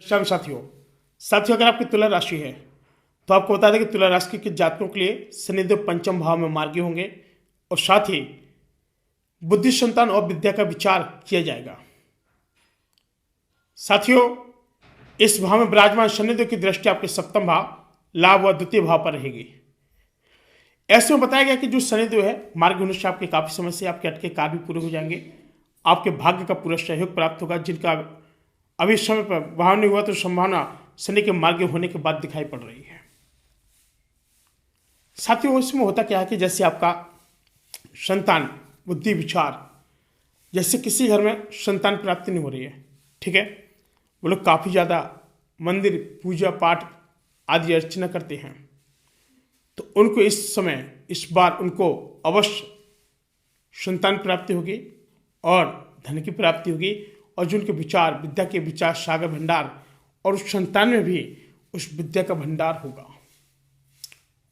नमस्कार साथियों अगर आपकी तुला राशि है तो आपको बता दें कि तुला राशि के जातकों के लिए शनिदेव पंचम भाव में मार्गी होंगे और साथ ही बुद्धि संतान और विद्या का विचार किया जाएगा। साथियों, इस भाव में विराजमान शनिदेव की दृष्टि आपके सप्तम भाव लाभ व द्वितीय भाव पर रहेगी। ऐसे में बताया गया कि जो शनिदेव है मार्ग होने से आपके काफी समय से आपके अटके कार्य भी पूरे हो जाएंगे, आपके भाग्य का पूरा सहयोग प्राप्त होगा। जिनका अभी समय पर भाव नहीं हुआ तो संभावना शनि के मार्ग होने के बाद दिखाई पड़ रही है। साथियों, इसमें होता क्या है कि जैसे आपका संतान बुद्धि विचार, जैसे किसी घर में संतान प्राप्ति नहीं हो रही है, ठीक है, वो लोग काफ़ी ज़्यादा मंदिर पूजा पाठ आदि अर्चना करते हैं, तो उनको इस समय इस बार उनको अवश्य संतान प्राप्ति होगी और धन की प्राप्ति होगी। और जो उनके विचार विद्या के विचार सागर भंडार और उस संतान में भी उस विद्या का भंडार होगा।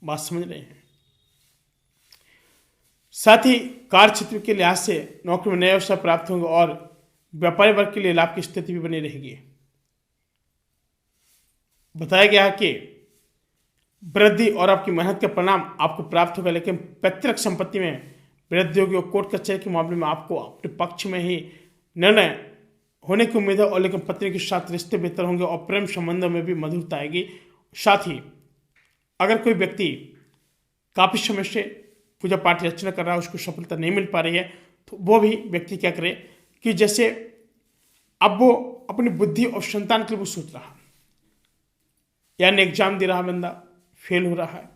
बात समझ रहे हैं। साथ ही कार्य क्षेत्र के लिहाज से नौकरी में नए अवसर प्राप्त होंगे और व्यापारी वर्ग के लिए लाभ की स्थिति भी बनी रहेगी। बताया गया है कि वृद्धि और आपकी मेहनत का परिणाम आपको प्राप्त होगा, लेकिन पैतृक संपत्ति में वृद्धि होगी और कोर्ट कचहरी के मामले में आपको अपने पक्ष में ही निर्णय होने की उम्मीद है। और लेकिन पत्नी के साथ रिश्ते बेहतर होंगे और प्रेम संबंधों में भी मधुरता आएगी। साथ ही अगर कोई व्यक्ति काफ़ी समय से पूजा पाठ अर्चना कर रहा है, उसको सफलता नहीं मिल पा रही है, तो वो भी व्यक्ति क्या करे कि जैसे अब वो अपनी बुद्धि और संतान के लिए वो सोच रहा है, यानी एग्जाम दे रहा बंदा फेल हो रहा है,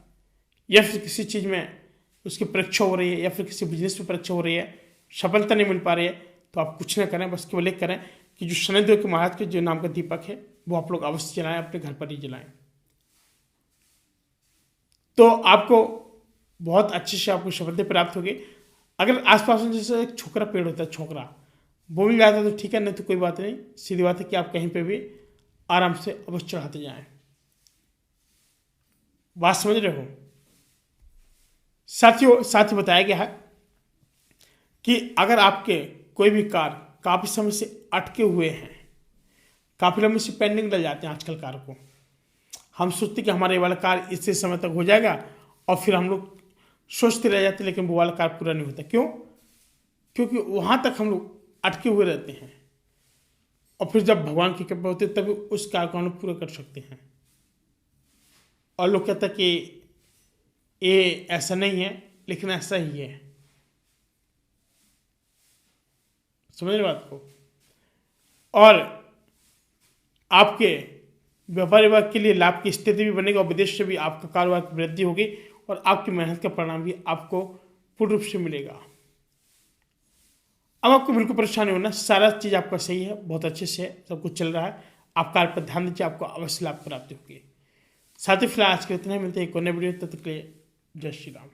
या फिर किसी चीज़ में उसकी परीक्षा हो रही है, या फिर किसी बिजनेस में परीक्षा हो रही है, सफलता नहीं मिल पा रही है, तो आप कुछ ना करें, बस केवल एक करें कि जो शनिदेव के महाराज के जो नाम का दीपक है वो आप लोग अवश्य जलाएं, अपने घर पर ही जलाएं, तो आपको बहुत अच्छे से आपको सफलता प्राप्त होगी। अगर आसपास में जैसे एक छोकरा पेड़ होता है, छोकरा वो मिल जाता है तो ठीक है, नहीं तो कोई बात नहीं, सीधी बात है कि आप कहीं पे भी आराम से अवश्य चढ़ाते जाएं। बात समझ रहे हो साथियों? साथ ही बताया गया है कि अगर आपके कोई भी कार्य काफ़ी समय से अटके हुए हैं, काफ़ी लंबे से पेंडिंग रह जाते हैं आजकल कार्य को, हम सोचते कि हमारे वाला कार्य इतने समय तक हो जाएगा और फिर हम लोग सोचते रह जाते, लेकिन वो वाला कार्य पूरा नहीं होता। क्यों? क्योंकि वहाँ तक हम लोग अटके हुए रहते हैं और फिर जब भगवान की कृपा होती है तभी उस कार्य को हम लोग पूरा कर सकते हैं। और लोग कहते हैं कि ये ऐसा नहीं है, लेकिन ऐसा ही है। समझ रहे बात को? और आपके व्यापारी वर्ग के लिए लाभ की स्थिति भी बनेगी और विदेश से भी आपका कारोबार की वृद्धि होगी और आपकी मेहनत का परिणाम भी आपको पूर्ण रूप से मिलेगा। अब आपको बिल्कुल परेशानी होना, सारा चीज़ आपका सही है, बहुत अच्छे से सब कुछ चल रहा है। आप कार्य पर ध्यान दीजिए, आपको अवश्य लाभ प्राप्ति होगी। साथ ही फिलहाल आज के इतना ही, मिलते हैं एक और नए वीडियो, तब तक के लिए जय श्री राम।